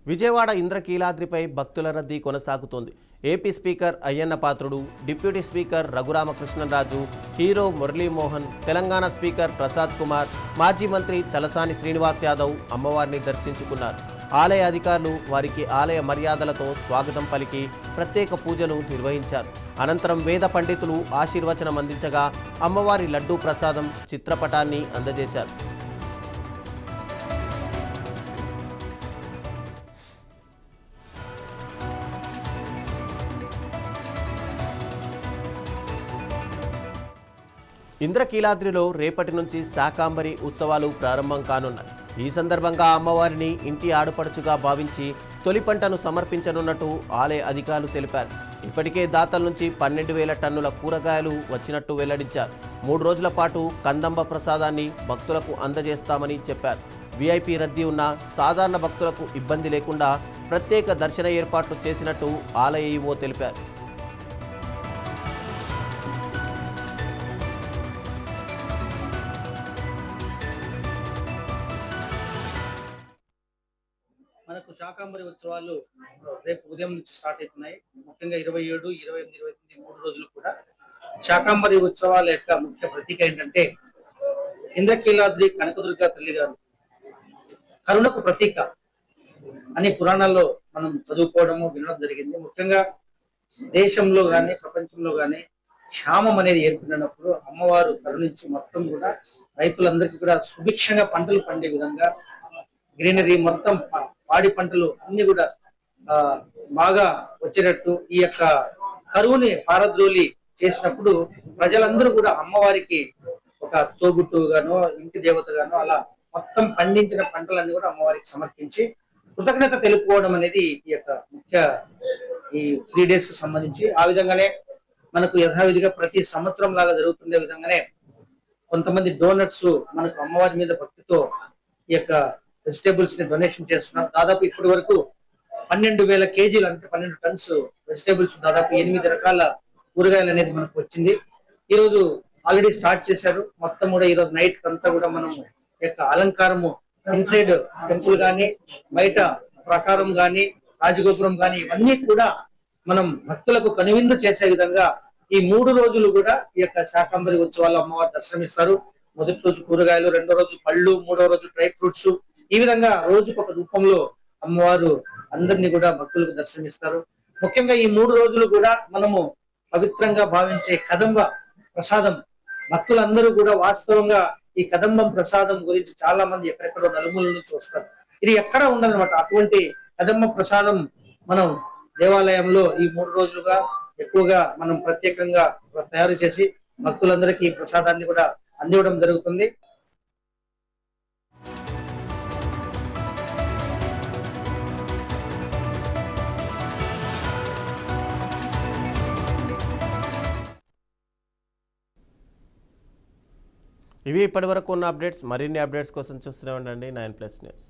విజయవాడ ఇంద్రకీలాద్రిపై భక్తుల రద్దీ కొనసాగుతోంది. AP speaker Ayyanna Patrudu, deputy speaker Raghuramakrishnaraju, hero Muralimohan, Telangana speaker Prasad Kumar, మాజీ మంత్రి తలసాని శ్రీనివాస్ యాదవ్ అమ్మవారిని దర్శించుకున్నారు. ఆలయ అధికారులు వారికి ఆలయ మర్యాదలతో స్వాగతం పలికి ప్రత్యేక పూజలు నిర్వహించారు. అనంతరం వేద పండితులు ఆశీర్వచనం అందించగా అమ్మవారి లడ్డూ ప్రసాదం చిత్రపటాన్ని అందజేశారు. ఇంద్రకీలాద్రిలో రేపటి నుంచి శాకాంబరి ఉత్సవాలు ప్రారంభం కానున్నాయి. ఈ సందర్భంగా అమ్మవారిని ఇంటి ఆడపడుచుగా భావించి తొలి పంటను సమర్పించనున్నట్టు ఆలయ అధికారులు తెలిపారు. ఇప్పటికే దాతల నుంచి 12,000 టన్నుల కూరగాయలు వచ్చినట్టు వెల్లడించారు. 3 రోజుల పాటు కందంబ ప్రసాదాన్ని భక్తులకు అందజేస్తామని చెప్పారు. వీఐపీ రద్దీ ఉన్న సాధారణ భక్తులకు ఇబ్బంది లేకుండా ప్రత్యేక దర్శన ఏర్పాట్లు చేసినట్టు ఆలయ ఈవో తెలిపారు. మనకు శాకాంబరి ఉత్సవాలు రేపు ఉదయం నుంచి స్టార్ట్ అవుతున్నాయి. ముఖ్యంగా 27, 28, 29 3 రోజులు కూడా శాకాంబరి ఉత్సవాల యొక్క ముఖ్య ప్రతీక ఏంటంటే ఇంద్రకీలాద్రి కనకదుర్గ తల్లి గారు కరుణకు ప్రతీక అని పురాణాల్లో మనం చదువుకోవడము వినడం జరిగింది. ముఖ్యంగా దేశంలో కానీ ప్రపంచంలో కానీ క్షామం అనేది ఏర్పడినప్పుడు అమ్మవారు కరుణించి మొత్తం కూడా రైతులందరికీ కూడా సుభిక్షంగా పంటలు పండే విధంగా గ్రీనరీ మొత్తం పాడి పంటలు అన్ని కూడా బాగా వచ్చేటట్టు ఈ యొక్క కరువుని పారద్రోలి చేసినప్పుడు ప్రజలందరూ కూడా అమ్మవారికి ఒక తోబుట్టుగానో ఇంటి దేవతగానో అలా మొత్తం పండించిన పంటలన్నీ కూడా అమ్మవారికి సమర్పించి కృతజ్ఞత తెలుపుకోవడం అనేది ఈ యొక్క ముఖ్య ఈ 3 days కు సంబంధించి. ఆ విధంగానే మనకు యథావిధిగా ప్రతి సంవత్సరం లాగా జరుగుతుండే విధంగానే కొంతమంది డోనర్స్ మనకు అమ్మవారి మీద భక్తితో ఈ యొక్క వెజిటేబుల్స్ ని డొనేషన్ చేస్తున్నారు. దాదాపు ఇప్పటి వరకు 12,000 కేజీలు అంటే 12 టన్స్ వెజిటేబుల్స్, దాదాపు 8 రకాల కూరగాయలు అనేది మనకు వచ్చింది. ఈ రోజు ఆల్రెడీ స్టార్ట్ చేశారు. మొత్తం కూడా ఈ రోజు నైట్ అంతా కూడా మనం యొక్క అలంకారము ఇన్సైడ్ టెంపుల్ గానీ బయట ప్రకారం గానీ రాజగోపురం గానీ ఇవన్నీ కూడా మనం భక్తులకు కనువిందు చేసే విధంగా ఈ 3 రోజులు కూడా ఈ యొక్క శాకాంబరి ఉత్సవాలు అమ్మవారు దర్శనమిస్తారు. మొదటి రోజు కూరగాయలు, 2వ రోజు పళ్ళు, 3వ రోజు డ్రై ఫ్రూట్స్, ఈ విధంగా రోజుకు ఒక రూపంలో అమ్మవారు అందరినీ కూడా భక్తులకు దర్శనమిస్తారు. ముఖ్యంగా ఈ 3 రోజులు కూడా మనము పవిత్రంగా భావించే కదంబ ప్రసాదం భక్తులందరూ కూడా వాస్తవంగా ఈ కదంబం ప్రసాదం గురించి చాలా మంది ఎక్కడెక్కడో నలుమూల నుంచి వస్తారు. ఇది ఎక్కడా ఉండదన్నమాట. అటువంటి కదంబ ప్రసాదం మనం దేవాలయంలో ఈ 3 రోజులుగా ఎక్కువగా మనం ప్రత్యేకంగా తయారు చేసి భక్తులందరికీ ఈ ప్రసాదాన్ని కూడా అందివ్వడం జరుగుతుంది. ఇవి ఇప్పటివరకు ఉన్న అప్డేట్స్. మరిన్ని అప్డేట్స్ కోసం చూస్తూనే ఉండండి 9+ న్యూస్.